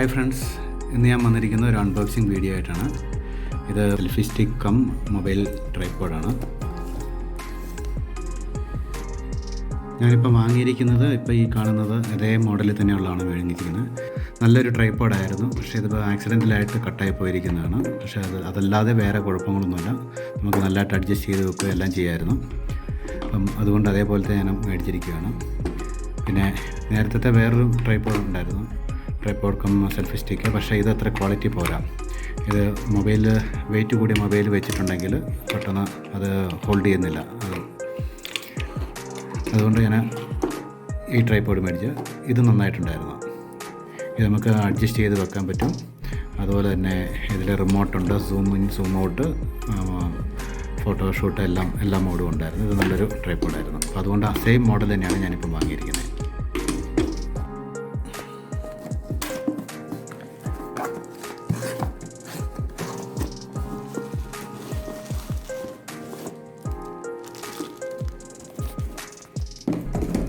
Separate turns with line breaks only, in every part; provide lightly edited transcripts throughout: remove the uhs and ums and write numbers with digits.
Hi friends, ഇന്ന് ഞാൻ വന്നിരിക്കുന്ന ഒരു അൺബോക്സിങ് വീഡിയോ ആയിട്ടാണ്. ഇത് സെൽഫി സ്റ്റിക്ക് കം മൊബൈൽ ട്രൈപോഡാണ്. ഞാനിപ്പോൾ വാങ്ങിയിരിക്കുന്നത് ഈ കാണുന്നത് അതേ മോഡലിൽ തന്നെയുള്ളതാണ് വാങ്ങിയിരിക്കുന്നത്. നല്ലൊരു ട്രൈപോഡായിരുന്നു, പക്ഷേ ഇതിപ്പോൾ ആക്സിഡൻ്റലായിട്ട് കട്ടായി പോയിരിക്കുന്നതാണ്. പക്ഷേ അതല്ലാതെ വേറെ കുഴപ്പങ്ങളൊന്നുമില്ല. നമുക്ക് നല്ലതായിട്ട് അഡ്ജസ്റ്റ് ചെയ്ത് വെക്കുക എല്ലാം ചെയ്യാമായിരുന്നു. അപ്പം അതുകൊണ്ട് അതേപോലത്തെ ഞാൻ മേടിച്ചിരിക്കുകയാണ്. പിന്നെ നേരത്തെ വേറൊരു ട്രൈപോഡ് ഉണ്ടായിരുന്നു, ട്രൈപോഡ് കം സെൽഫി സ്റ്റിക്ക്. പക്ഷേ ഇത് അത്ര ക്വാളിറ്റി പോരാ. ഇത് വെയിറ്റ് കൂടിയ മൊബൈൽ വെച്ചിട്ടുണ്ടെങ്കിൽ പെട്ടെന്ന് അത് ഹോൾഡ് ചെയ്യുന്നില്ല. അതുകൊണ്ട് ഞാൻ ഈ ട്രൈപോഡ് മേടിച്ച് ഇത് നന്നായിട്ടുണ്ടായിരുന്നു. ഇത് നമുക്ക് അഡ്ജസ്റ്റ് ചെയ്ത് വെക്കാൻ പറ്റും. അതുപോലെ തന്നെ ഇതിൽ റിമോട്ടുണ്ട്, zoom in zoom out, photoshoot എല്ലാ മോഡും ഉണ്ടായിരുന്നു. ഇത് നല്ലൊരു ട്രൈപോഡായിരുന്നു. അപ്പോൾ അതുകൊണ്ട് ആ സെയിം മോഡൽ തന്നെയാണ് ഞാനിപ്പോൾ വാങ്ങിയിരിക്കുന്നത്.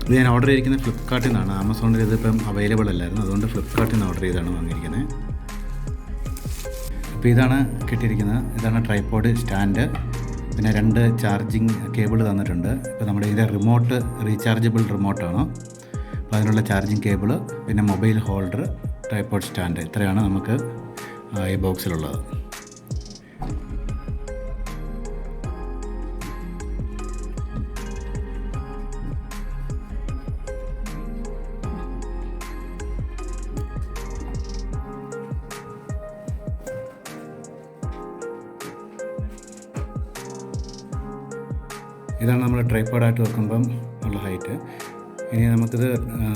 ഇത് ഞാൻ ഓർഡർ ചെയ്തിരിക്കുന്നത് ഫ്ലിപ്കാർട്ടിൽ നിന്നാണ്. ആമസോണിൽ ഇതിപ്പം അവൈലബിൾ അല്ലായിരുന്നു, അതുകൊണ്ട് ഫ്ലിപ്കാർട്ടിൽ നിന്ന് ഓർഡർ ചെയ്താണ് വാങ്ങിയിരിക്കുന്നത്. അപ്പോൾ ഇതാണ് കിട്ടിയിരിക്കുന്നത്. ഇതാണ് ട്രൈപോഡ് സ്റ്റാൻഡ്. പിന്നെ 2 ചാർജിങ് കേബിൾ തന്നിട്ടുണ്ട്. ഇപ്പോൾ നമ്മുടെ ഇതിൻ്റെ റിമോട്ട് റീചാർജബിൾ റിമോട്ടാണ്. അപ്പോൾ അതിനുള്ള ചാർജിങ് കേബിള്, പിന്നെ മൊബൈൽ ഹോൾഡർ, ട്രൈപോഡ് സ്റ്റാൻഡ്, ഇത്രയാണ് നമുക്ക് ഈ ബോക്സിലുള്ളത്. ഇതാണ് നമ്മൾ ട്രൈപോഡായിട്ട് വെക്കുമ്പം ഉള്ള ഹൈറ്റ്. ഇനി നമുക്കിത്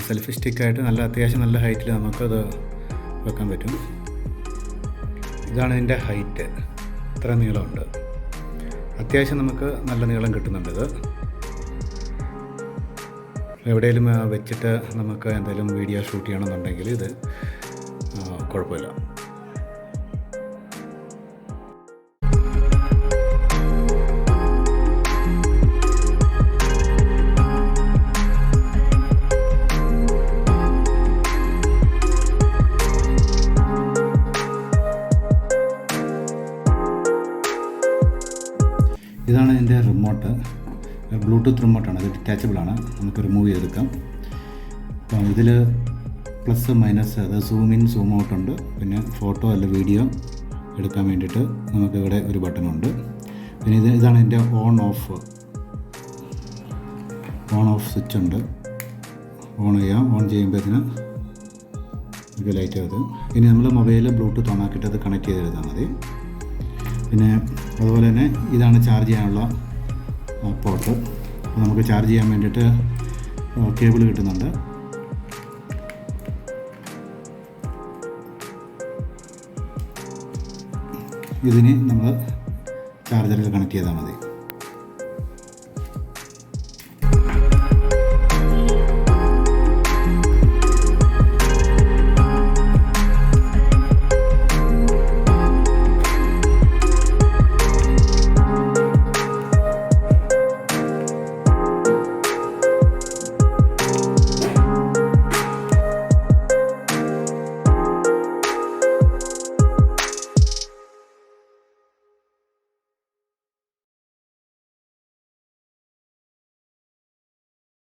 സെൽഫി സ്റ്റിക്കായിട്ട് അത്യാവശ്യം നല്ല ഹൈറ്റിൽ നമുക്കത് വെക്കാൻ പറ്റും. ഇതാണ് ഇതിൻ്റെ ഹൈറ്റ്. ഇത്ര നീളമുണ്ട്. അത്യാവശ്യം നമുക്ക് നല്ല നീളം കിട്ടുന്നുണ്ട്. ഇത് എവിടെയെങ്കിലും വെച്ചിട്ട് നമുക്ക് എന്തെങ്കിലും വീഡിയോ ഷൂട്ട് ചെയ്യണമെന്നുണ്ടെങ്കിൽ ഇത് കുഴപ്പമില്ല. ഇതാണ് ഇതിൻ്റെ റിമോട്ട്. ബ്ലൂടൂത്ത് റിമോട്ടാണ്. ഇത് ഡിറ്റാച്ചബിളാണ്, നമുക്ക് റിമൂവ് ചെയ്തെടുക്കാം. അപ്പം ഇതിൽ പ്ലസ് മൈനസ്, അത് സൂം ഇൻ സൂം ഔട്ട് ഉണ്ട്. പിന്നെ ഫോട്ടോ വീഡിയോ എടുക്കാൻ വേണ്ടിയിട്ട് നമുക്കിവിടെ ഒരു ബട്ടണുണ്ട്. പിന്നെ ഇതാണ് ഇതിൻ്റെ ഓൺ ഓഫ് സ്വിച്ച് ഉണ്ട്. ഓൺ ചെയ്യുമ്പോഴത്തേന് ഇത് ലൈറ്റ് ആകും. ഇനി നമ്മൾ മൊബൈലിൽ ബ്ലൂടൂത്ത് ഓൺ ആക്കിയിട്ട് അത് കണക്ട് ചെയ്തെടുത്താൽ മതി. പിന്നെ അതുപോലെ തന്നെ ഇതാണ് ചാർജ് ചെയ്യാനുള്ള പോർട്ട്. അപ്പോൾ നമുക്ക് ചാർജ് ചെയ്യാൻ വേണ്ടിയിട്ട് കേബിൾ കിട്ടുന്നുണ്ട്. ഇതിന് നമ്മൾ ചാർജറിൽ കണക്ട് ചെയ്താൽ മതി.